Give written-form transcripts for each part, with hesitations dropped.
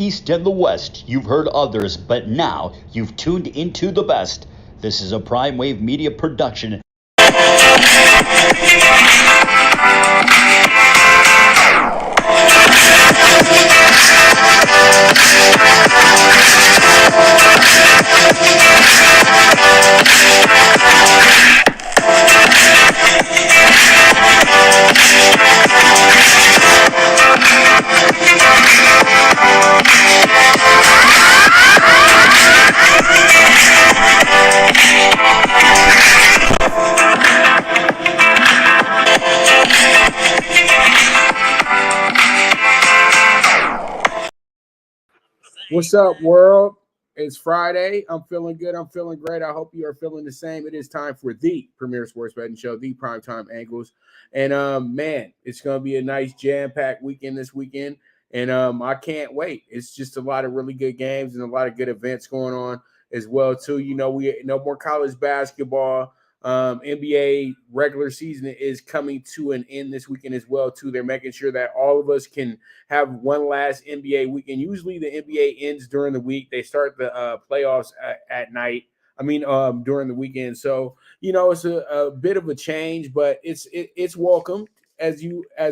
East and the West. You've heard others, but now you've tuned into the best. This is a Prime Wave Media production. What's up, world? It's Friday. I'm feeling good. I'm feeling great. I hope you are feeling the same. It is time for the premier sports betting show, the PrimeTime Angles. And, man, it's going to be a nice jam-packed weekend this weekend. And I can't wait. It's just a lot of really good games and a lot of good events going on as well, too. You know, we no more college basketball. NBA regular season is coming to an end this weekend as well, too. They're making sure that all of us can have one last NBA weekend. Usually the NBA ends during the week. They start the playoffs at night. During the weekend. So, you know, it's a bit of a change, but it's welcome, as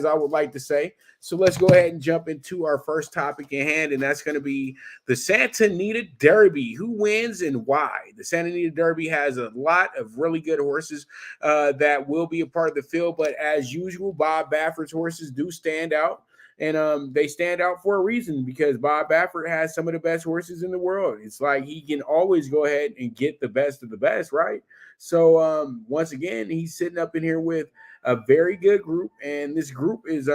I would like to say. So let's go ahead and jump into our first topic in hand, and that's going to be the Santa Anita Derby. Who wins and why? The Santa Anita Derby has a lot of really good horses that will be a part of the field, but as usual, Bob Baffert's horses do stand out. And they stand out for a reason because Bob Baffert has some of the best horses in the world. It's like he can always go ahead and get the best of the best, right? So once again, he's sitting up in here with a very good group, and this group is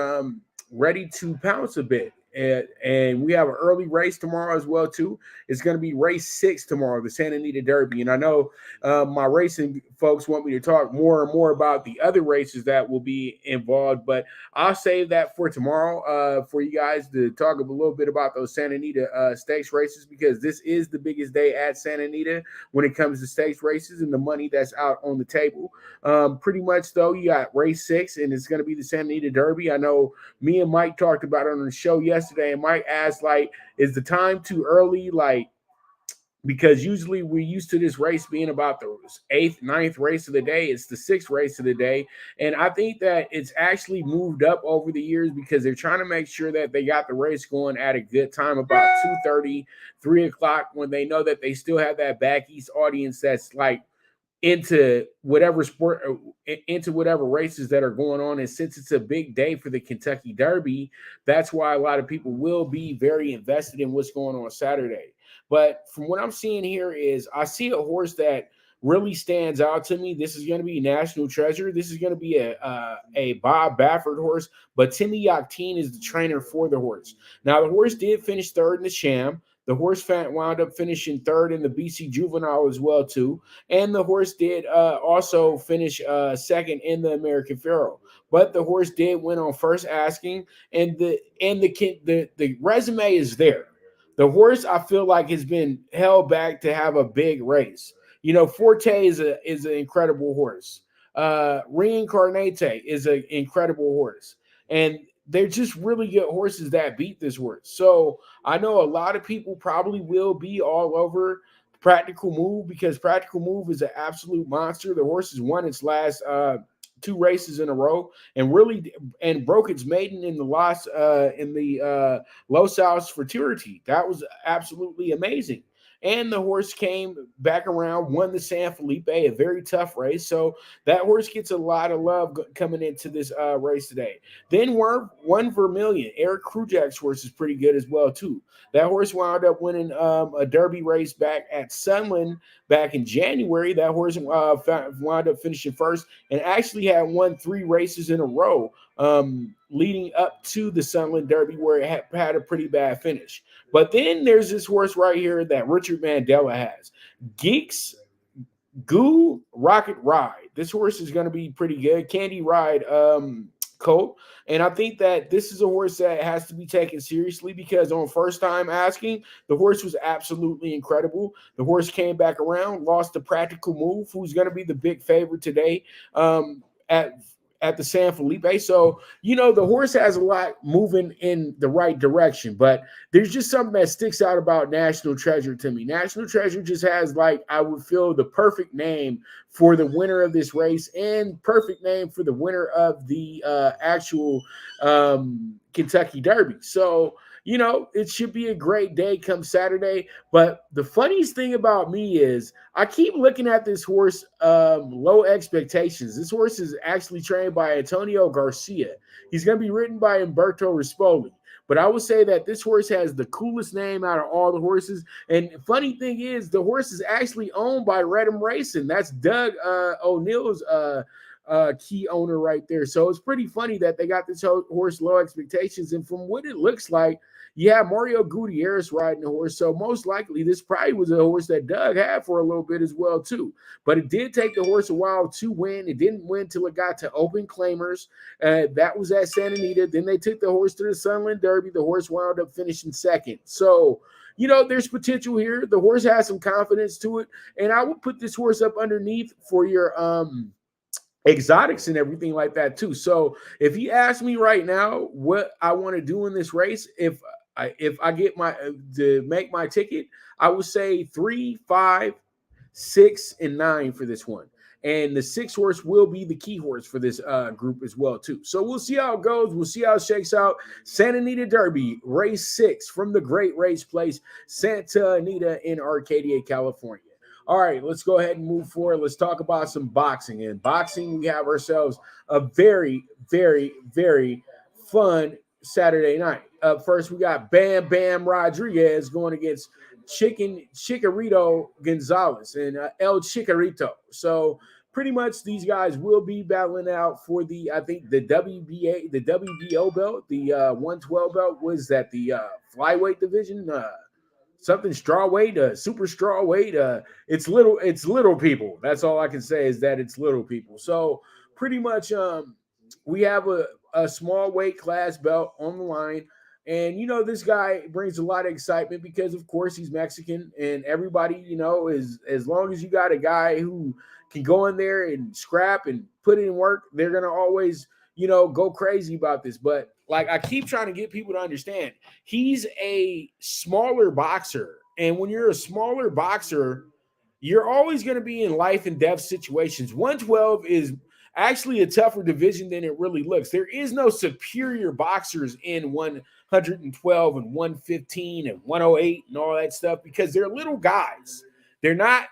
ready to pounce a bit. And we have an early race tomorrow as well, too. It's going to be race 6 tomorrow, the Santa Anita Derby. And I know my racing folks want me to talk more and more about the other races that will be involved, but I'll save that for tomorrow for you guys to talk a little bit about those Santa Anita stakes races, because this is the biggest day at Santa Anita when it comes to stakes races and the money that's out on the table. Pretty much, though, you got race 6, and it's going to be the Santa Anita Derby. I know me and Mike talked about it on the show yesterday, and Mike asked, like, is the time too early? Like, because usually we're used to this race being about the 8th, 9th race of the day. It's the 6th race of the day. And I think that it's actually moved up over the years because they're trying to make sure that they got the race going at a good time, about 2:30, 3 o'clock, when they know that they still have that back east audience that's like into whatever sport, into whatever races that are going on. And since it's a big day for the Kentucky Derby, that's why a lot of people will be very invested in what's going on Saturday. But from what I'm seeing here is I see a horse that really stands out to me. This is going to be National Treasure. This is going to be a Bob Baffert horse, but Timmy Yakteen is the trainer for the horse. Now, the horse did finish 3rd in the Sham. The horse wound up finishing 3rd in the BC Juvenile as well, too. And the horse did also finish 2nd in the American Pharoah. But the horse did win on first asking, and the resume is there. The horse, I feel like, has been held back to have a big race. You know, Forte is an incredible horse. Reincarnate is an incredible horse. And they're just really good horses that beat this horse. So I know a lot of people probably will be all over Practical Move because Practical Move is an absolute monster. The horse has won its last 2 races in a row and broke its maiden in the loss in the Los Al's Futurity. That was absolutely amazing. And the horse came back around, won the San Felipe, a very tough race. So that horse gets a lot of love coming into this race today. Then One Vermilion, Eric Krujak's horse, is pretty good as well, too. That horse wound up winning a Derby race back at Sunland back in January. That horse wound up finishing 1st and actually had won 3 races in a row leading up to the Sunland Derby, where it had a pretty bad finish. But then there's this horse right here that Richard Mandela has. Geeks Goo Rocket Ride. This horse is going to be pretty good. Candy Ride colt. And I think that this is a horse that has to be taken seriously because on first time asking, the horse was absolutely incredible. The horse came back around, lost the Practical Move, who's going to be the big favorite today at the San Felipe. So, the horse has a lot moving in the right direction, but there's just something that sticks out about National Treasure to me. National Treasure just has, I would feel, the perfect name for the winner of this race and perfect name for the winner of the actual Kentucky Derby. So, it should be a great day come Saturday. But the funniest thing about me is I keep looking at this horse, low expectations. This horse is actually trained by Antonio Garcia. He's going to be ridden by Umberto Rispoli. But I would say that this horse has the coolest name out of all the horses. And funny thing is, the horse is actually owned by Redham Racing. That's Doug O'Neill's key owner right there. So it's pretty funny that they got this horse low expectations. And from what it looks like, you have Mario Gutierrez riding the horse. So most likely this probably was a horse that Doug had for a little bit as well too. But it did take the horse a while to win. It didn't win till it got to open claimers. That was at Santa Anita. Then they took the horse to the Sunland Derby. The horse wound up finishing second. So, there's potential here. The horse has some confidence to it. And I would put this horse up underneath for your exotics and everything like that too. So if you ask me right now what I want to do in this race, if I get to make my ticket, I would say 3, 5, 6, and 9 for this one. And the 6 horse will be the key horse for this group as well too. So we'll see how it goes. We'll see how it shakes out. Santa Anita Derby, race 6 from the great race place, Santa Anita in Arcadia, California. All right, let's go ahead and move forward. Let's talk about some boxing. In boxing, we have ourselves a very, very, very fun Saturday night. Up first, we got Bam Bam Rodriguez going against Chicarito Gonzalez and El Chicarito. So pretty much these guys will be battling out for the WBO belt, the 112 belt. Was that the flyweight division? Something strawweight, super strawweight. It's little people. That's all I can say is that it's little people. So pretty much we have a small weight class belt on the line. And, this guy brings a lot of excitement because, of course, he's Mexican. And everybody, is as long as you got a guy who can go in there and scrap and put in work, they're going to always, go crazy about this. But I keep trying to get people to understand, he's a smaller boxer. And when you're a smaller boxer, you're always going to be in life and death situations. 112 is actually a tougher division than it really looks. There is no superior boxers in 112 and 115 and 108 and all that stuff because they're little guys. They don't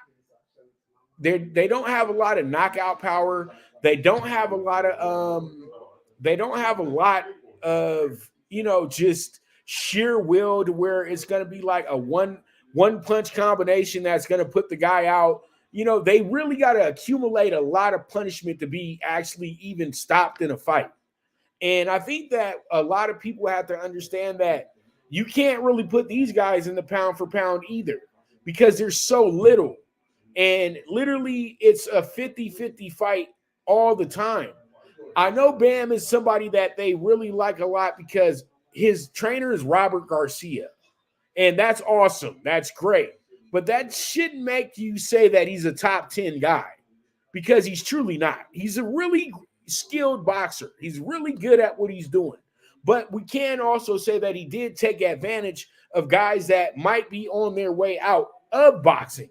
have a lot of knockout power. They don't have a lot of just sheer will to where it's going to be like a one punch combination that's going to put the guy out. They really got to accumulate a lot of punishment to be actually even stopped in a fight. And I think that a lot of people have to understand that you can't really put these guys in the pound for pound either because they're so little. And literally it's a 50-50 fight all the time. I know Bam is somebody that they really like a lot because his trainer is Robert Garcia. And that's awesome. That's great. But that shouldn't make you say that he's a top 10 guy because he's truly not. He's a really skilled boxer. He's really good at what he's doing. But we can also say that he did take advantage of guys that might be on their way out of boxing.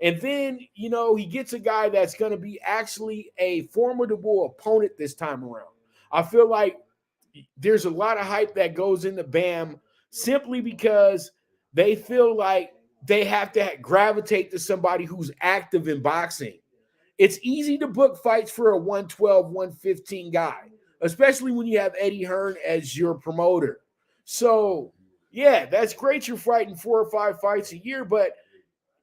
And then, he gets a guy that's going to be actually a formidable opponent this time around. I feel like there's a lot of hype that goes into Bam simply because they feel like they have to gravitate to somebody who's active in boxing. It's easy to book fights for a 112, 115 guy, especially when you have Eddie Hearn as your promoter. So, yeah, that's great. You're fighting 4 or 5 fights a year, but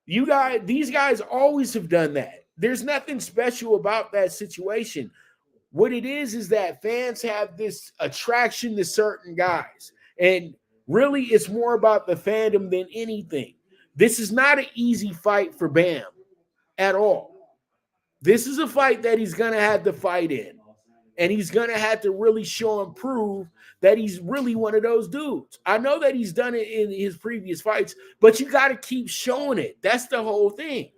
these guys always have done that. There's nothing special about that situation. What it is that fans have this attraction to certain guys. And really, it's more about the fandom than anything. This is not an easy fight for Bam at all. This is a fight that he's going to have to fight in. And he's going to have to really show and prove that he's really one of those dudes. I know that he's done it in his previous fights, but you got to keep showing it. That's the whole thing.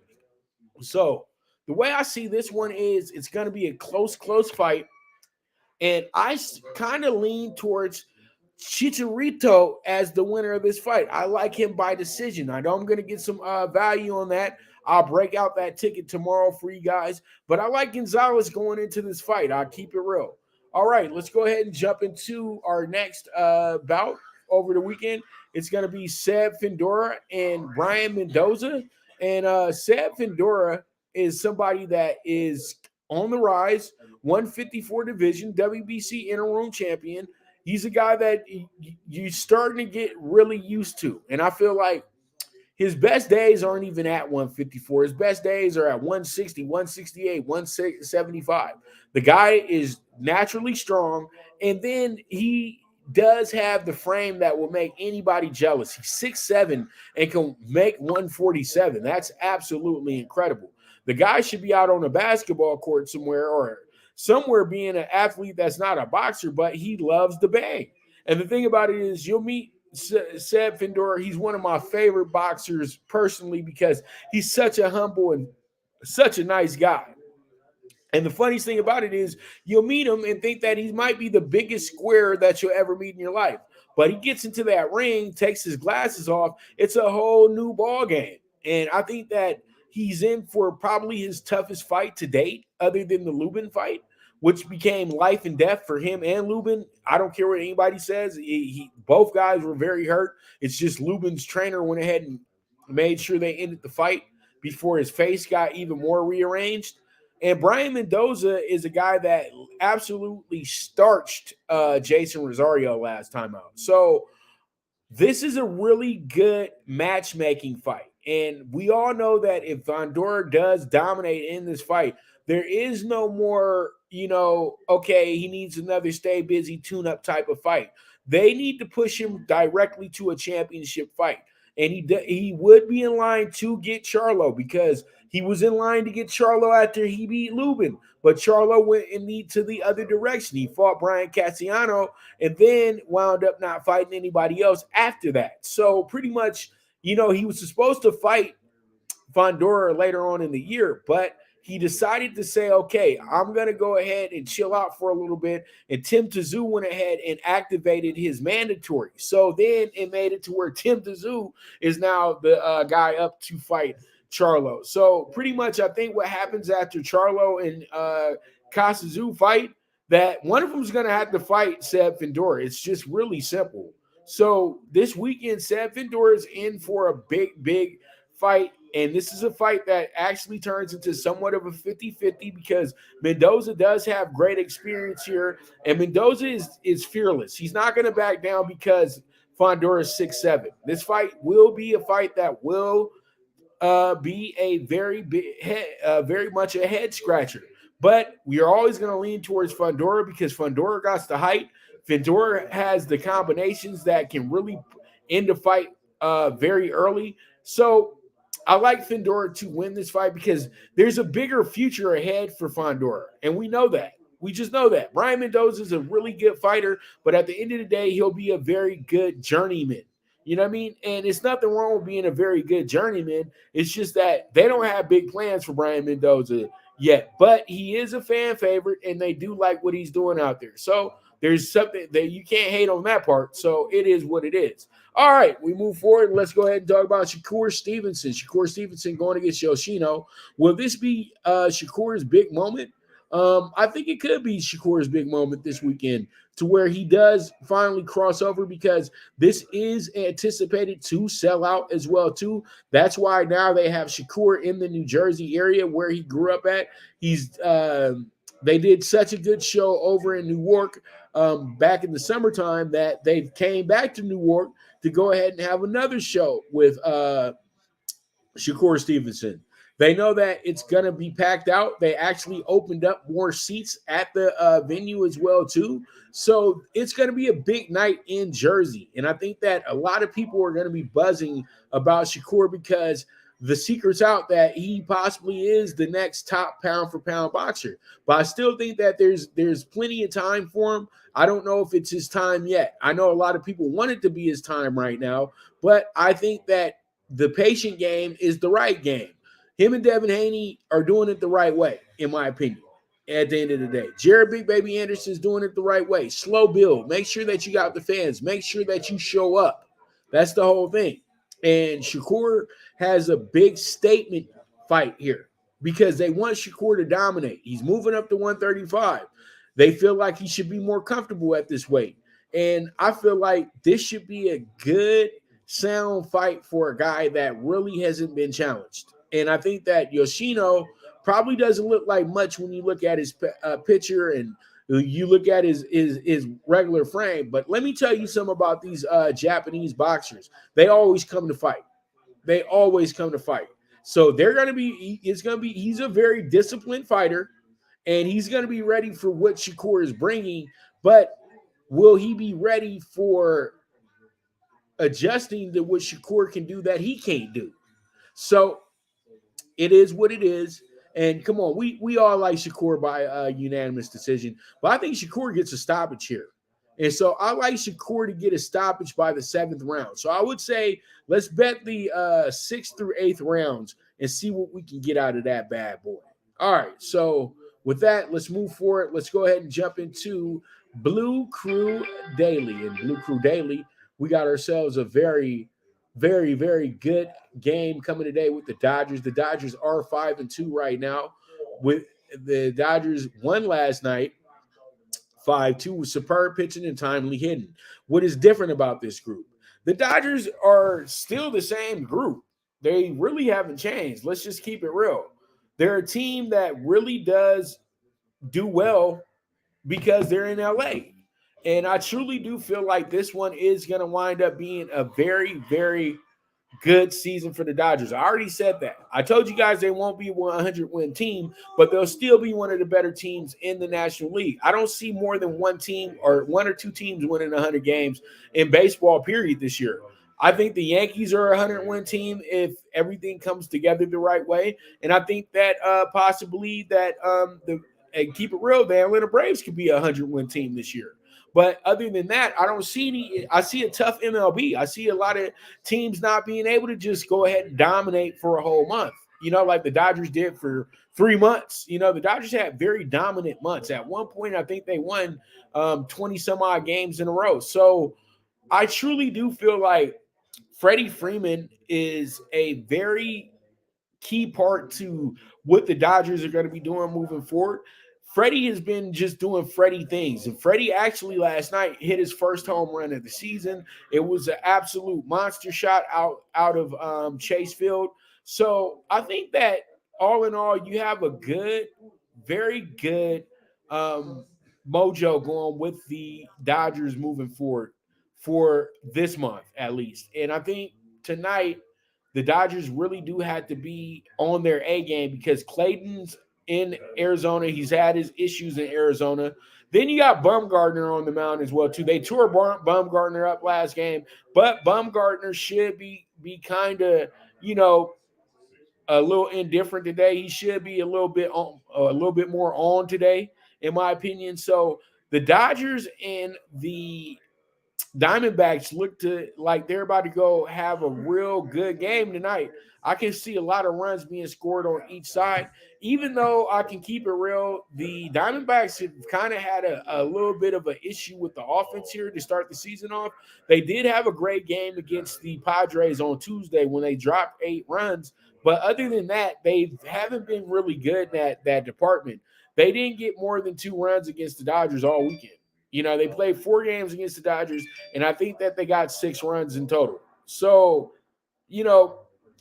So the way I see this one is it's going to be a close fight. And I kind of lean towards Chicharito as the winner of this fight. I like him by decision. I know I'm going to get some value on that. I'll break out that ticket tomorrow for you guys. But I like Gonzalez going into this fight. I'll keep it real. All right, let's go ahead and jump into our next bout over the weekend. It's going to be Seb Fendora and Brian Mendoza. And Seb Fendora is somebody that is on the rise, 154 division, WBC interim champion. He's a guy that you're starting to get really used to. And I feel like his best days aren't even at 154. His best days are at 160, 168, 175. The guy is naturally strong. And then he does have the frame that will make anybody jealous. He's 6'7" and can make 147. That's absolutely incredible. The guy should be out on a basketball court somewhere or somewhere being an athlete that's not a boxer, but he loves the bang. And the thing about it is you'll meet Seb Fendora. He's one of my favorite boxers personally because he's such a humble and such a nice guy. And the funniest thing about it is you'll meet him and think that he might be the biggest square that you'll ever meet in your life. But he gets into that ring, takes his glasses off. It's a whole new ball game. And I think that he's in for probably his toughest fight to date, other than the Lubin fight, which became life and death for him and Lubin. I don't care what anybody says. Both guys were very hurt. It's just Lubin's trainer went ahead and made sure they ended the fight before his face got even more rearranged. And Brian Mendoza is a guy that absolutely starched Jason Rosario last time out. So this is a really good matchmaking fight. And we all know that if Fendora does dominate in this fight, there is no more, okay, he needs another stay busy tune-up type of fight. They need to push him directly to a championship fight. And he would be in line to get Charlo because he was in line to get Charlo after he beat Lubin. But Charlo went to the other direction. He fought Brian Casiano and then wound up not fighting anybody else after that. So pretty much, he was supposed to fight Fendora later on in the year, but he decided to say, okay, I'm going to go ahead and chill out for a little bit. And Tim Tszyu went ahead and activated his mandatory. So then it made it to where Tim Tszyu is now the guy up to fight Charlo. So pretty much I think what happens after Charlo and Tszyu fight, that one of them is going to have to fight Seb Fendora. It's just really simple. So this weekend, Seb Fendora is in for a big fight. And this is a fight that actually turns into somewhat of a 50-50 because Mendoza does have great experience here. And Mendoza is fearless. He's not going to back down because Fendora is 6'7". This fight will be a fight that will be a very much a head scratcher. But we are always going to lean towards Fendora because Fendora got the height. Fendora has the combinations that can really end the fight very early. So I like Fendora to win this fight because there's a bigger future ahead for Fendora, and we know that. We just know that. Brian Mendoza is a really good fighter, but at the end of the day, he'll be a very good journeyman. You know what I mean? And it's nothing wrong with being a very good journeyman. It's just that they don't have big plans for Brian Mendoza yet, but he is a fan favorite, and they do like what he's doing out there. So there's something that you can't hate on that part. So it is what it is. All right, we move forward. Let's go ahead and talk about Shakur Stevenson. Shakur Stevenson going against Yoshino. Will this be Shakur's big moment? I think it could be Shakur's big moment this weekend to where he does finally cross over because this is anticipated to sell out as well, too. That's why now they have Shakur in the New Jersey area where he grew up at. They did such a good show over in New York back in the summertime that they came back to New York to go ahead and have another show with Shakur Stevenson. They know that it's going to be packed out. They actually opened up more seats at the venue as well, too. So it's going to be a big night in Jersey. And I think that a lot of people are going to be buzzing about Shakur because the secret's out that he possibly is the next top pound-for-pound boxer. But I still think that there's plenty of time for him. I don't know if it's his time yet. I know a lot of people want it to be his time right now, but I think that the patient game is the right game. Him and Devin Haney are doing it the right way, in my opinion. at the end of the day. Jared Big Baby Anderson's doing it the right way. Slow build. Make sure that you got the fans. Make sure that you show up. That's the whole thing. And Shakur has a big statement fight here because they want Shakur to dominate. He's moving up to 135. They feel like he should be more comfortable at this weight. And I feel like this should be a good, sound fight for a guy that really hasn't been challenged. And I think that Yoshino probably doesn't look like much when you look at his picture and you look at his regular frame. But let me tell you something about these Japanese boxers. They always come to fight. They always come to fight. So they're going to be, he's a very disciplined fighter, and he's going to be ready for what Shakur is bringing. But will he be ready for adjusting to what Shakur can do that he can't do? So it is what it is. And come on, we all like Shakur by unanimous decision, but I think Shakur gets a stoppage here. And so I like Shakur to get a stoppage by the 7th round. So I would say let's bet the 6th through 8th rounds and see what we can get out of that bad boy. All right, so with that, let's move forward. Let's go ahead and jump into Blue Crew Daily. And Blue Crew Daily, we got ourselves a very, very, very good game coming today with the Dodgers. The Dodgers are 5-2 right now. With the Dodgers won last night, 5-2 with superb pitching and timely hitting. What is different about this group? The Dodgers are still the same group. They really haven't changed. Let's just keep it real. They're a team that really does do well because they're in LA. And I truly do feel like this one is going to wind up being a very, very good season for the Dodgers. I already said that. I told you guys they won't be a 100-win team, but they'll still be one of the better teams in the National League. I don't see more than one team or one or two teams winning 100 games in baseball, period, this year. I think the Yankees are a 100-win team if everything comes together the right way. And I think that possibly that and keep it real, the Atlanta Braves could be a 100-win team this year. But other than that, I don't see any. I see a tough MLB. I see a lot of teams not being able to just go ahead and dominate for a whole month, like the Dodgers did for 3 months. The Dodgers had very dominant months. At one point, I think they won 20 some odd games in a row. So I truly do feel like Freddie Freeman is a very key part to what the Dodgers are going to be doing moving forward. Freddie has been just doing Freddie things. And Freddie actually last night hit his first home run of the season. It was an absolute monster shot out of Chase Field. So I think that all in all, you have a good, very good mojo going with the Dodgers moving forward for this month at least. And I think tonight the Dodgers really do have to be on their A game because Clayton's in Arizona. He's had his issues in Arizona. Then you got Bumgarner on the mound as well, too. They tore Bumgarner up last game, but Bumgarner should be kind of, a little indifferent today. He should be a little bit more on today, in my opinion. So the Dodgers and the Diamondbacks look to like they're about to go have a real good game tonight. I can see a lot of runs being scored on each side. Even though I can keep it real, the Diamondbacks have kind of had a little bit of an issue with the offense here to start the season off. They did have a great game against the Padres on Tuesday when they dropped 8 runs. But other than that, they haven't been really good in that department. They didn't get more than 2 runs against the Dodgers all weekend. They played 4 games against the Dodgers, and I think that they got 6 runs in total. So,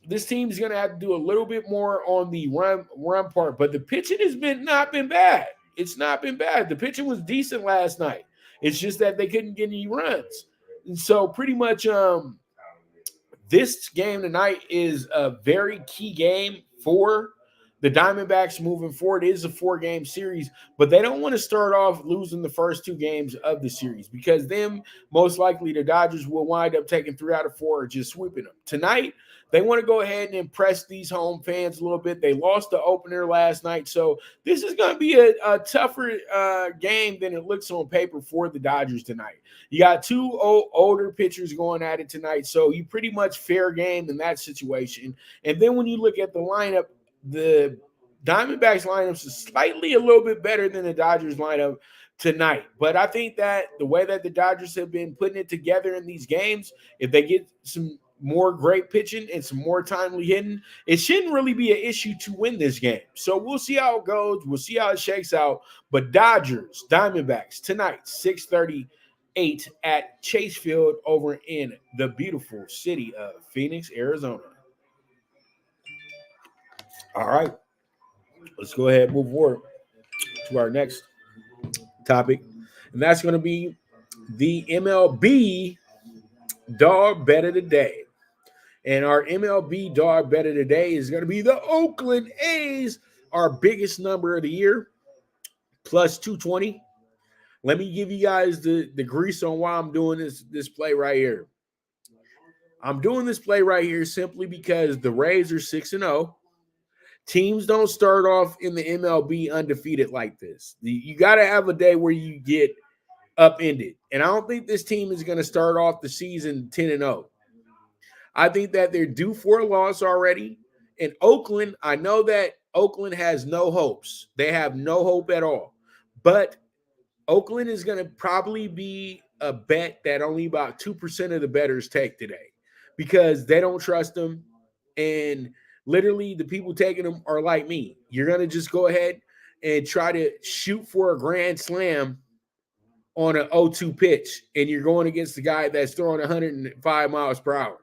this team's going to have to do a little bit more on the run part. But the pitching has not been bad. It's not been bad. The pitching was decent last night. It's just that they couldn't get any runs. And so pretty much this game tonight is a very key game for the Diamondbacks moving forward. It is a 4-game series, but they don't want to start off losing the first 2 games of the series because then most likely the Dodgers will wind up taking 3 out of 4 or just sweeping them. Tonight, they want to go ahead and impress these home fans a little bit. They lost the opener last night, so this is going to be a tougher game than it looks on paper for the Dodgers tonight. You got 2 older pitchers going at it tonight, so you pretty much fair game in that situation. And then when you look at the lineup, the Diamondbacks lineups is slightly a little bit better than the Dodgers lineup tonight. But I think that the way that the Dodgers have been putting it together in these games, if they get some more great pitching and some more timely hitting, it shouldn't really be an issue to win this game. So we'll see how it goes. We'll see how it shakes out. But Dodgers, Diamondbacks tonight, 6:38 at Chase Field over in the beautiful city of Phoenix, Arizona. All right. Let's go ahead and move forward to our next topic, and that's going to be the MLB dog bet of the day. And our MLB dog bet of the day is going to be the Oakland A's, our biggest number of the year, plus 220. Let me give you guys the grease on why I'm doing this play right here. I'm doing this play right here simply because the Rays are 6-0. Teams don't start off in the MLB undefeated like this. You got to have a day where you get upended. And I don't think this team is going to start off the season 10-0. I think that they're due for a loss already. And Oakland, I know that Oakland has no hopes. They have no hope at all. But Oakland is going to probably be a bet that only about 2% of the bettors take today because they don't trust them. And literally, the people taking them are like me. You're going to just go ahead and try to shoot for a grand slam on an 0-2 pitch, and you're going against the guy that's throwing 105 miles per hour.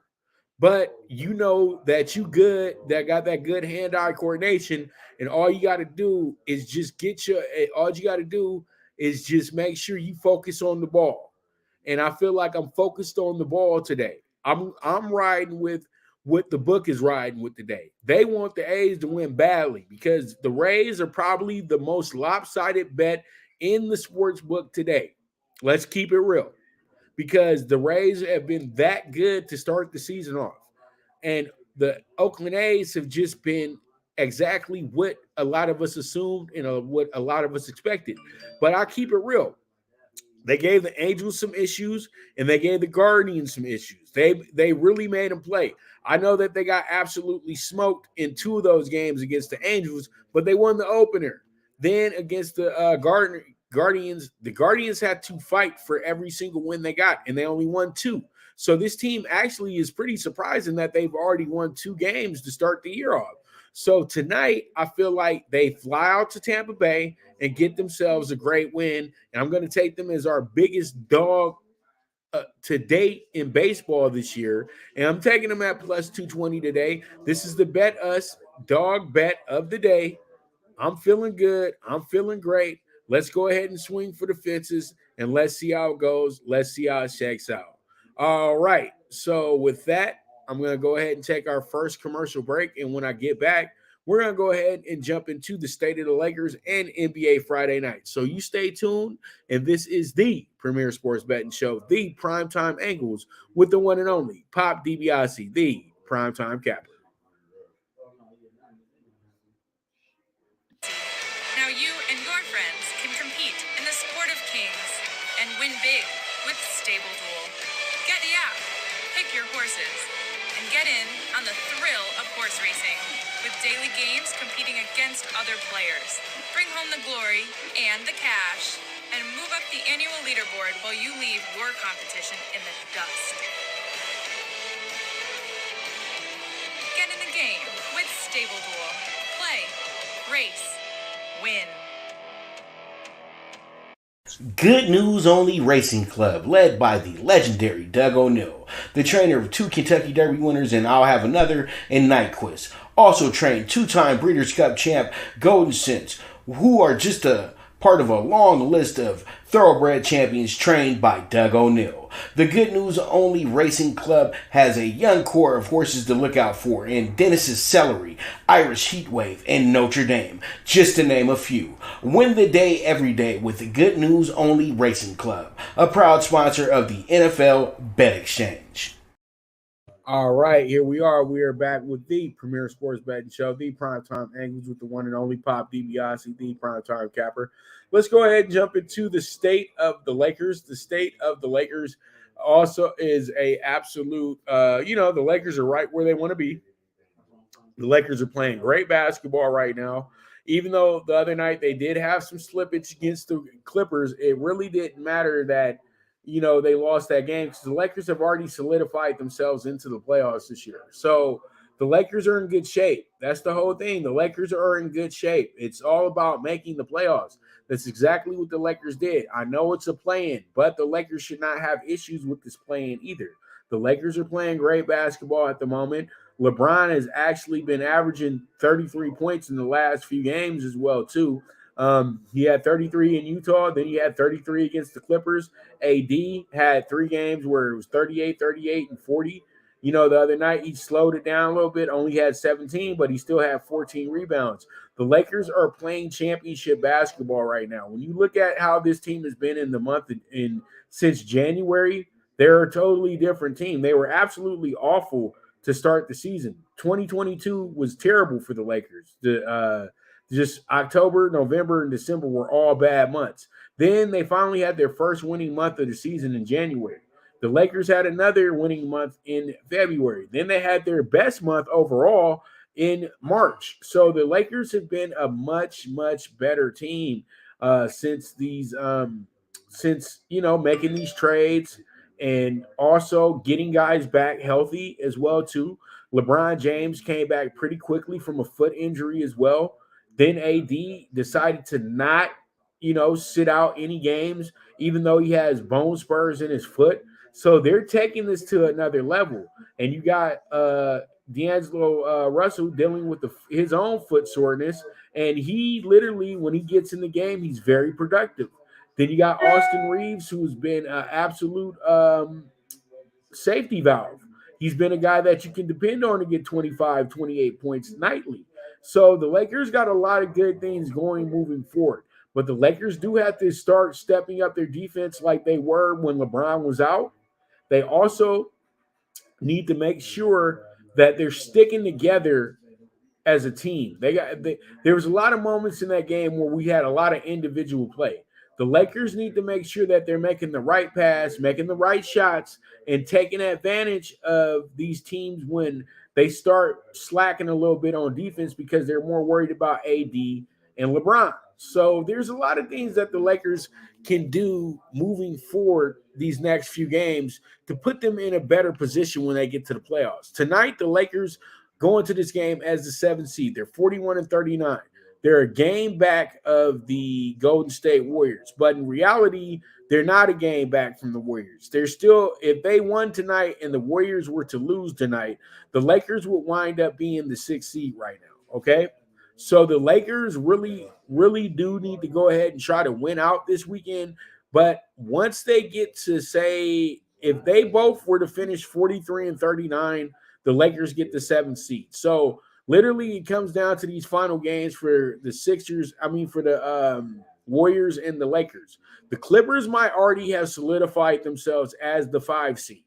But you know that you good, that got that good hand-eye coordination, and all you got to do is just make sure you focus on the ball. And I feel like I'm focused on the ball today. I'm riding with what the book is riding with today. They want the A's to win badly because the Rays are probably the most lopsided bet in the sports book today. Let's keep it real because the Rays have been that good to start the season off. And the Oakland A's have just been exactly what a lot of us assumed and what a lot of us expected. But I keep it real. They gave the Angels some issues, and they gave the Guardians some issues. They really made them play. I know that they got absolutely smoked in 2 of those games against the Angels, but they won the opener. Then against the Guardians, the Guardians had to fight for every single win they got, and they only won 2. So this team actually is pretty surprising that they've already won 2 games to start the year off. So tonight, I feel like they fly out to Tampa Bay and get themselves a great win. And I'm going to take them as our biggest dog to date in baseball this year. And I'm taking them at plus 220 today. This is the Bet Us dog bet of the day. I'm feeling good. I'm feeling great. Let's go ahead and swing for the fences, and let's see how it goes. Let's see how it shakes out. All right. So with that, I'm going to go ahead and take our first commercial break. And when I get back, we're going to go ahead and jump into the State of the Lakers and NBA Friday night. So you stay tuned. And this is the Premier Sports Betting Show, the Primetime Angles with the one and only Pop DiBiase, the Primetime Capper. Now you and your friends can compete in the sport of kings and win big with Stable Duel. Get the app, pick your horses, and get in on the thrill of horse racing with daily games competing against other players. Bring home the glory and the cash and move up the annual leaderboard while you leave your competition in the dust. Get in the game with Stable Duel. Play, race, win. Good News Only Racing Club, led by the legendary Doug O'Neill, the trainer of 2 Kentucky Derby winners and I'll Have Another and Nyquist. Also trained 2-time Breeders' Cup champ Golden Sense, who are just a part of a long list of thoroughbred champions trained by Doug O'Neill. The Good News Only Racing Club has a young core of horses to look out for in Dennis's Celery, Irish Heatwave, and Notre Dame, just to name a few. Win the day every day with the Good News Only Racing Club, a proud sponsor of the NFL Bet Exchange. All right, here we are. We are back with the Premier Sports Betting Show, the Primetime Angles with the one and only Pop DiBiase, the Primetime Capper. Let's go ahead and jump into the state of the Lakers. The state of the Lakers also is a absolute, the Lakers are right where they want to be. The Lakers are playing great basketball right now. Even though the other night they did have some slippage against the Clippers, it really didn't matter that, they lost that game because the Lakers have already solidified themselves into the playoffs this year. So the Lakers are in good shape. That's the whole thing. The Lakers are in good shape. It's all about making the playoffs. That's exactly what the Lakers did. I know it's a play-in, but the Lakers should not have issues with this play-in either. The Lakers are playing great basketball at the moment. LeBron has actually been averaging 33 points in the last few games as well, too. He had 33 in Utah. Then he had 33 against the Clippers. AD had 3 games where it was 38, 38, and 40. The other night he slowed it down a little bit, only had 17, but he still had 14 rebounds. The Lakers are playing championship basketball right now. When you look at how this team has been in the month since January, they're a totally different team. They were absolutely awful to start the season. 2022 was terrible for the Lakers. Just October, November, and December were all bad months. Then they finally had their first winning month of the season in January. The Lakers had another winning month in February. Then they had their best month overall in March. So the Lakers have been a much, much better team since making these trades and also getting guys back healthy as well too. LeBron James came back pretty quickly from a foot injury as well. Then AD decided to not, sit out any games, even though he has bone spurs in his foot. So they're taking this to another level. And you got D'Angelo Russell dealing with his own foot soreness. And he literally, when he gets in the game, he's very productive. Then you got Austin Reeves, who's been an absolute safety valve. He's been a guy that you can depend on to get 25, 28 points nightly. So the Lakers got a lot of good things going moving forward. But the Lakers do have to start stepping up their defense like they were when LeBron was out. They also need to make sure that they're sticking together as a team. There was a lot of moments in that game where we had a lot of individual play. The Lakers need to make sure that they're making the right pass, making the right shots, and taking advantage of these teams when they start slacking a little bit on defense because they're more worried about AD and LeBron. So there's a lot of things that the Lakers can do moving forward these next few games to put them in a better position when they get to the playoffs. Tonight, the Lakers go into this game as the 7th seed. They're 41-39. They're a game back of the Golden State Warriors. But in reality, they're not a game back from the Warriors. They're still, if they won tonight and the Warriors were to lose tonight, the Lakers would wind up being the 6th seed right now, okay? So the Lakers really, really do need to go ahead and try to win out this weekend. But once they get to, say, if they both were to finish 43-39, the Lakers get the 7th seed. So literally it comes down to these final games for the Warriors and the Lakers. The Clippers might already have solidified themselves as the 5 seed.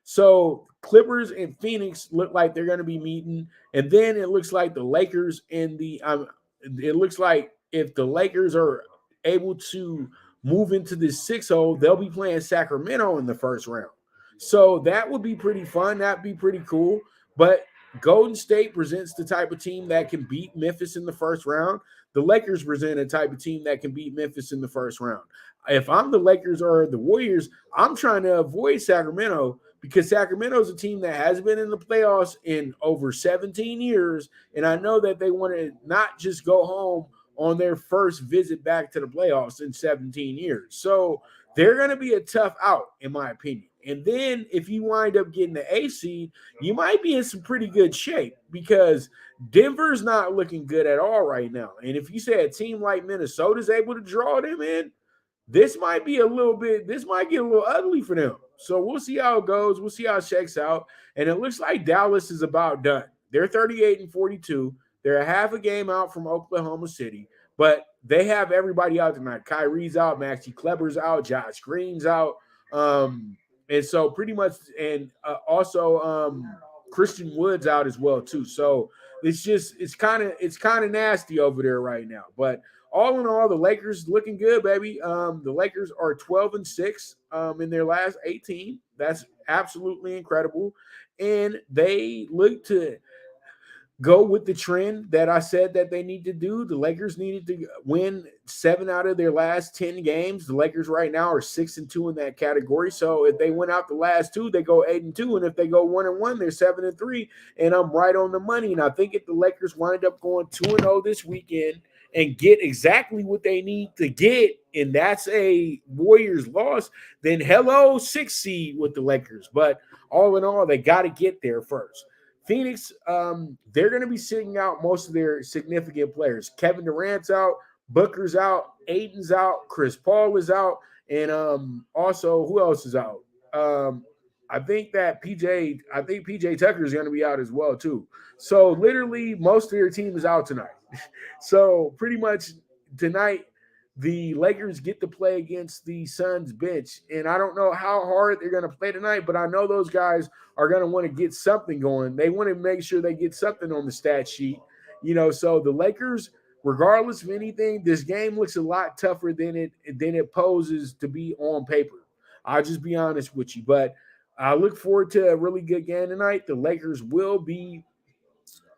So Clippers and Phoenix look like they're going to be meeting. And then it looks like the Lakers and it looks like if the Lakers are able to move into this 6-0, they'll be playing Sacramento in the first round. So that would be pretty fun. That'd be pretty cool. But Golden State presents the type of team that can beat Memphis in the first round. The Lakers present a type of team that can beat Memphis in the first round. If I'm the Lakers or the Warriors, I'm trying to avoid Sacramento because Sacramento is a team that has been in the playoffs in over 17 years. And I know that they want to not just go home on their first visit back to the playoffs in 17 years. So they're going to be a tough out, in my opinion. And then if you wind up getting the A seed, you might be in some pretty good shape because Denver's not looking good at all right now. And if you say a team like Minnesota is able to draw them in, this might get a little ugly for them. So we'll see how it goes. We'll see how it shakes out. And it looks like Dallas is about done. They're 38-42. They're a half a game out from Oklahoma City, but they have everybody out tonight. Kyrie's out, Maxi Kleber's out, Josh Green's out. And so pretty much, and also Christian Wood's out as well too. So it's kind of nasty over there right now. But all in all, the Lakers looking good, baby. The Lakers are 12-6 in their last 18. That's absolutely incredible. And they look to go with the trend that I said that they need to do. The Lakers needed to win 7 out of their last 10 games. The Lakers right now are 6-2 in that category. So if they win out the last 2, they go 8-2. And if they go 1-1, they're 7-3. And I'm right on the money. And I think if the Lakers wind up going 2-0 this weekend and get exactly what they need to get, and that's a Warriors loss, then hello, 6 seed with the Lakers. But all in all, they got to get there first. Phoenix, they're going to be sitting out most of their significant players. Kevin Durant's out, Booker's out, Aiden's out, Chris Paul is out, and also who else is out? I think PJ Tucker is going to be out as well too. So literally, most of their team is out tonight. So pretty much tonight, the Lakers get to play against the Suns bench. And I don't know how hard they're going to play tonight, but I know those guys are going to want to get something going. They want to make sure they get something on the stat sheet. So the Lakers, regardless of anything, this game looks a lot tougher than it poses to be on paper. I'll just be honest with you. But I look forward to a really good game tonight. The Lakers will be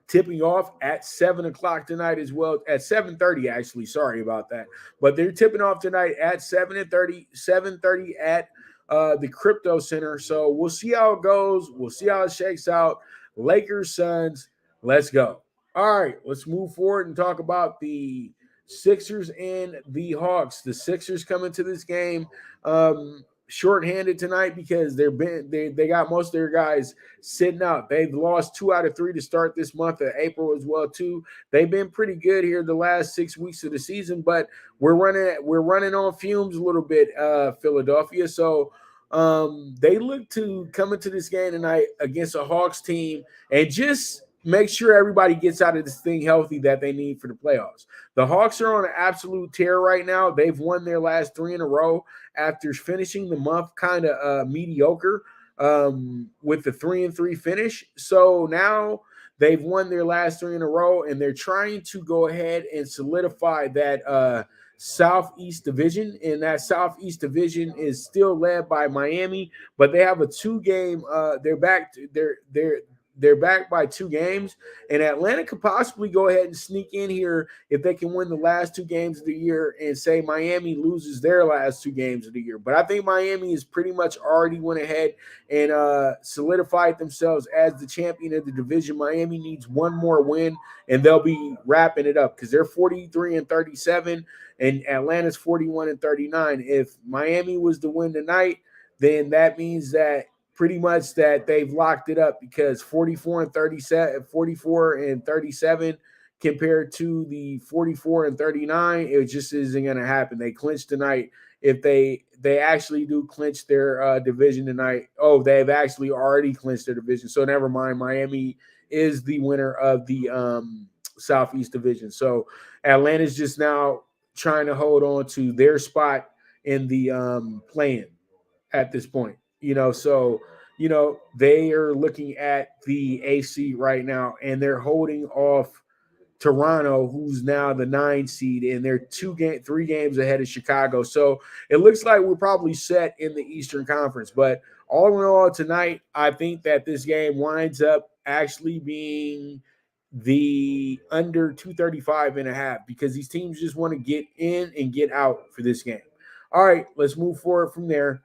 tipping off at 7 o'clock tonight as well, at 7:30 actually. Sorry about that. But they're tipping off tonight at 7:30 at the Crypto Center. So we'll see how it goes. We'll see how it shakes out. Lakers, Suns, let's go. All right, let's move forward and talk about the Sixers and the Hawks. The Sixers come into this game shorthanded tonight because they got most of their guys sitting out. They've lost 2 out of 3 to start this month of April as well too. They've been pretty good here the last 6 weeks of the season, but we're running on fumes a little bit, Philadelphia. So they look to come into this game tonight against a Hawks team and just make sure everybody gets out of this thing healthy that they need for the playoffs. The Hawks are on an absolute tear right now. They've won their last 3 in a row after finishing the month kind of mediocre with the 3-3 finish. So now they've won their last 3 in a row, and they're trying to go ahead and solidify that Southeast Division. And that Southeast Division is still led by Miami, but they have a 2-game. They're back by 2 games, and Atlanta could possibly go ahead and sneak in here if they can win the last 2 games of the year and say Miami loses their last 2 games of the year. But I think Miami is pretty much already went ahead and solidified themselves as the champion of the division. Miami needs one more win, and they'll be wrapping it up because they're 43-37, and Atlanta's 41-39. If Miami was to win tonight, then that means that pretty much that they've locked it up because 44-37 compared to the 44-39, it just isn't going to happen. They clinch tonight. If they actually do clinch their division tonight, they've actually already clinched their division. So never mind. Miami is the winner of the Southeast Division. So Atlanta's just now trying to hold on to their spot in the play-in at this point. So they are looking at the AC right now, and they're holding off Toronto, who's now the 9 seed, and they're 3 games ahead of Chicago. So it looks like we're probably set in the Eastern Conference. But all in all, tonight, I think that this game winds up actually being the under 235.5 because these teams just want to get in and get out for this game. All right, let's move forward from there.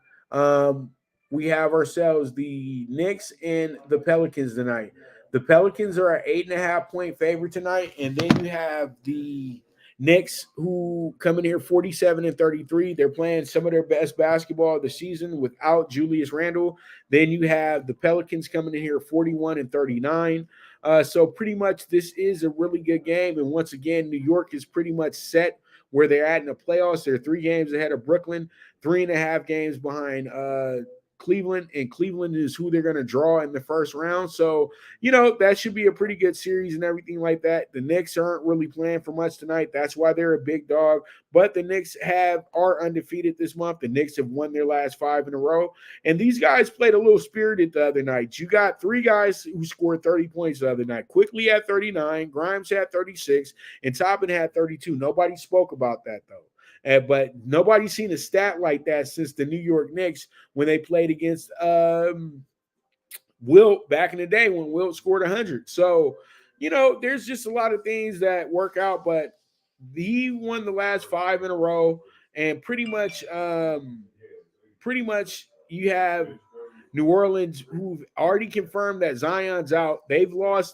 We have ourselves the Knicks and the Pelicans tonight. The Pelicans are an 8.5-point favorite tonight, and then you have the Knicks who come in here 47-33. They're playing some of their best basketball of the season without Julius Randle. Then you have the Pelicans coming in here 41-39. So pretty much this is a really good game. And once again, New York is pretty much set where they're at in the playoffs. They're 3 games ahead of Brooklyn, 3.5 games behind Cleveland, and Cleveland is who they're going to draw in the first round. So, that should be a pretty good series and everything like that. The Knicks aren't really playing for much tonight. That's why they're a big dog. But the Knicks are undefeated this month. The Knicks have won their last 5 in a row. And these guys played a little spirited the other night. You got 3 guys who scored 30 points the other night. Quickly had 39, Grimes had 36, and Toppin had 32. Nobody spoke about that, though. But nobody's seen a stat like that since the New York Knicks when they played against Wilt back in the day when Wilt scored 100. So, there's just a lot of things that work out, but he won the last 5 in a row, and pretty much you have New Orleans, who've already confirmed that Zion's out. They've won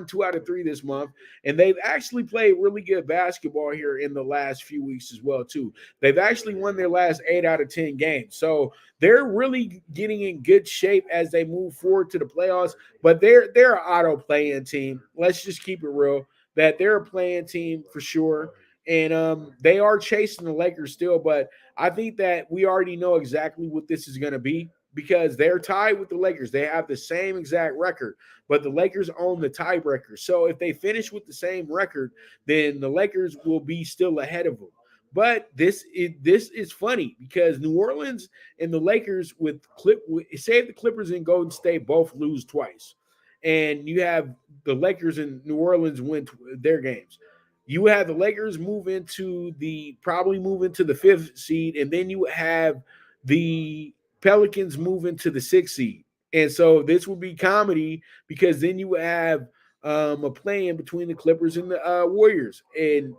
2 out of 3 this month, and they've actually played really good basketball here in the last few weeks as well, too. They've actually won their last 8 out of 10 games. So they're really getting in good shape as they move forward to the playoffs, but they're an auto play-in team. Let's just keep it real that they're a play-in team for sure. And they are chasing the Lakers still, but I think that we already know exactly what this is going to be, because they're tied with the Lakers. They have the same exact record, but the Lakers own the tiebreaker. So if they finish with the same record, then the Lakers will be still ahead of them. But this is funny because New Orleans and the Lakers say if the Clippers and Golden State both lose twice, and you have the Lakers and New Orleans win their games, you have the Lakers probably move into the 5th seed, and then you have the Pelicans move into the 6th seed. And so this will be comedy because then you have a play-in between the Clippers and the Warriors. And,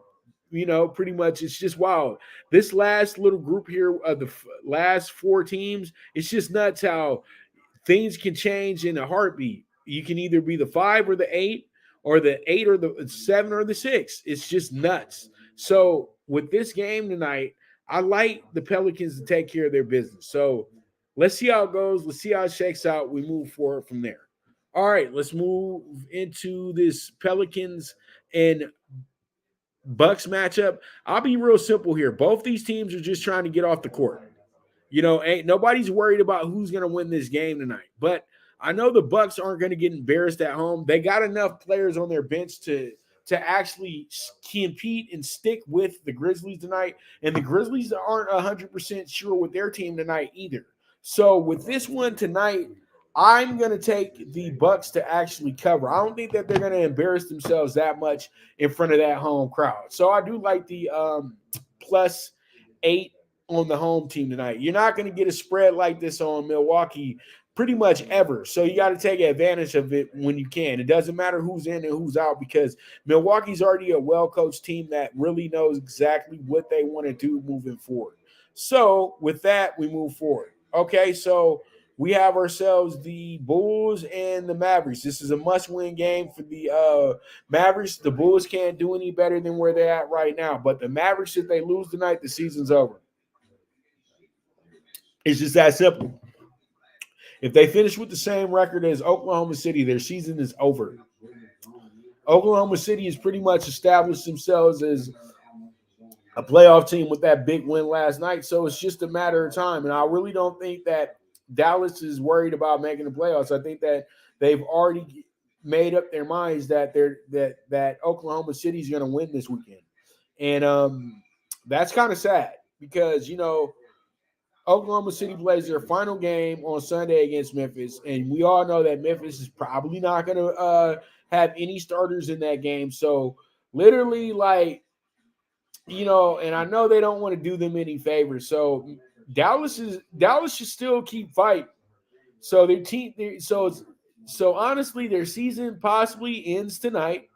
pretty much it's just wild. This last little group here of the last 4 teams, it's just nuts how things can change in a heartbeat. You can either be the 5 or the 8, or the 8 or the 7 or the 6. It's just nuts. So with this game tonight, I like the Pelicans to take care of their business. So let's see how it goes. Let's see how it shakes out. We move forward from there. All right, let's move into this Pelicans and Bucks matchup. I'll be real simple here. Both these teams are just trying to get off the court. Ain't nobody's worried about who's going to win this game tonight. But I know the Bucks aren't going to get embarrassed at home. They got enough players on their bench to actually compete and stick with the Grizzlies tonight. And the Grizzlies aren't 100% sure with their team tonight either. So with this one tonight, I'm going to take the Bucks to actually cover. I don't think that they're going to embarrass themselves that much in front of that home crowd. So I do like the +8 on the home team tonight. You're not going to get a spread like this on Milwaukee pretty much ever. So you got to take advantage of it when you can. It doesn't matter who's in and who's out, because Milwaukee's already a well-coached team that really knows exactly what they want to do moving forward. So with that, we move forward. Okay, so we have ourselves the Bulls and the Mavericks. This is a must-win game for the Mavericks. The Bulls can't do any better than where they're at right now. But the Mavericks, if they lose tonight, the season's over. It's just that simple. If they finish with the same record as Oklahoma City, their season is over. Oklahoma City has pretty much established themselves as a playoff team with that big win last night. So it's just a matter of time. And I really don't think that Dallas is worried about making the playoffs. I think that they've already made up their minds that that Oklahoma City is going to win this weekend. And that's kind of sad because, Oklahoma City plays their final game on Sunday against Memphis, and we all know that Memphis is probably not going to have any starters in that game. So literally, and I know they don't want to do them any favors. So Dallas should still keep fighting. So their team, so honestly, their season possibly ends tonight,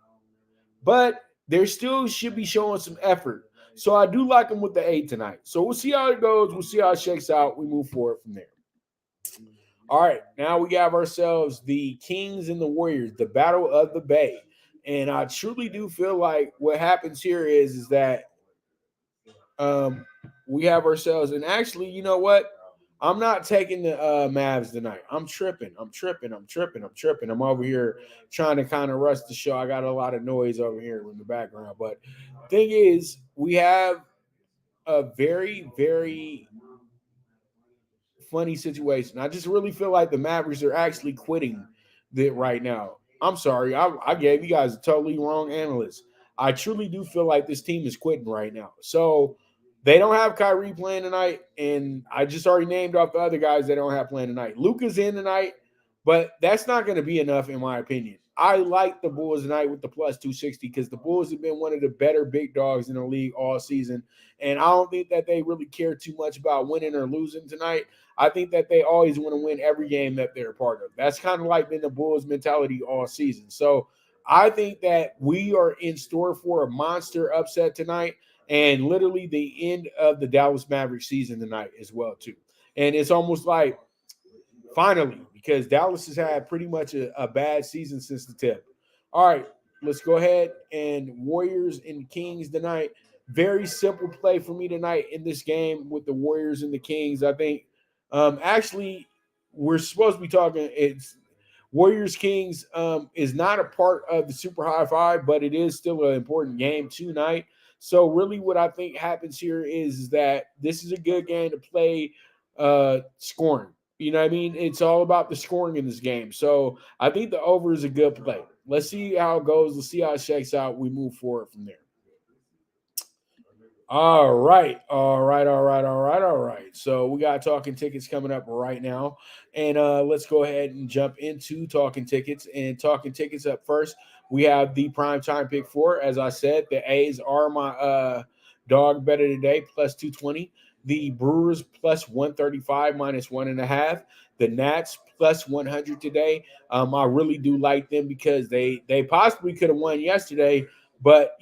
but they still should be showing some effort. So I do like them with the 8 tonight. So we'll see how it goes. We'll see how it shakes out. We move forward from there. All right, now we have ourselves the Kings and the Warriors, the Battle of the Bay. And I truly do feel like what happens here is that we have ourselves, and actually, you know what? I'm not taking the Mavs tonight. I'm tripping. I'm over here trying to kind of rush the show. I got a lot of noise over here in the background. But thing is, we have a very, very funny situation. I just really feel like the Mavericks are actually quitting right now. I'm sorry. I gave you guys a totally wrong analyst. I truly do feel like this team is quitting right now. So they don't have Kyrie playing tonight, and I just already named off the other guys that don't have playing tonight. Luka's in tonight, but that's not going to be enough in my opinion. I like the Bulls tonight with the +260 because the Bulls have been one of the better big dogs in the league all season, and I don't think that they really care too much about winning or losing tonight. I think that they always want to win every game that they're a part of. That's kind of like been the Bulls' mentality all season. So I think that we are in store for a monster upset tonight, and literally the end of the Dallas Mavericks season tonight as well too. And it's almost like finally, because Dallas has had pretty much a bad season since the tip. All right, let's go ahead and Warriors and Kings tonight. Very simple play for me tonight in this game with the Warriors and the Kings. I think actually we're supposed to be talking. It's Warriors Kings is not a part of the Super High Five, but it is still an important game tonight. So really, what I think happens here is that this is a good game to play scoring. You know what I mean? It's all about the scoring in this game. So I think the over is a good play. Let's see how it goes. Let's see how it shakes out. We move forward from there. All right. So we got Talkin Tickets coming up right now. And let's go ahead and jump into Talkin Tickets. And Talkin Tickets up first, we have the PrimeTime PK4. As I said, the A's are my dog better today, plus 220. The Brewers plus 135 minus 1.5. The Nats plus 100 today. I really do like them because they possibly could have won yesterday, but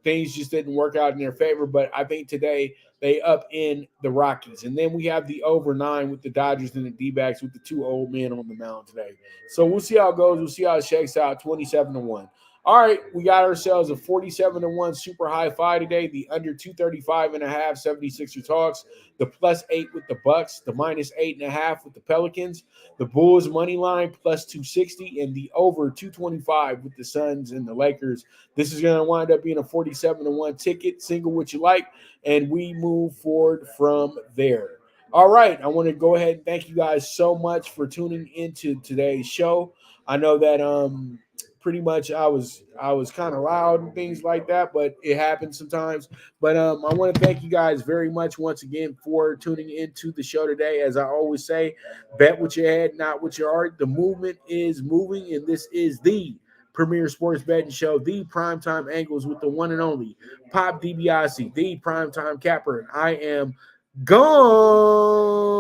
things just didn't work out in their favor. But I think today they up in the Rockies. And then we have the over 9 with the Dodgers and the D-backs with the two old men on the mound today. So we'll see how it goes. We'll see how it shakes out. 27-1. All right, we got ourselves a 47-1 super high five today. The under 235.5 76ers Hawks. The plus 8 with the Bucks. The minus 8.5 with the Pelicans. The Bulls money line plus 260 and the over 225 with the Suns and the Lakers. This is going to wind up being a 47-1 ticket. Single what you like, and we move forward from there. All right, I want to go ahead and thank you guys so much for tuning into today's show. I know that pretty much I was kind of loud and things like that, but it happens sometimes. But I want to thank you guys very much once again for tuning into the show today. As I always say, bet with your head, not with your heart. The movement is moving, and this is the premier sports betting show, the PrimeTime Angles with the one and only Pop DiBiase, the PrimeTime Capper, and I am gone.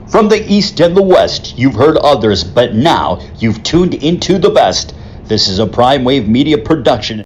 From the East and the West, you've heard others, but now you've tuned into the best. This is a Prime Wave Media production.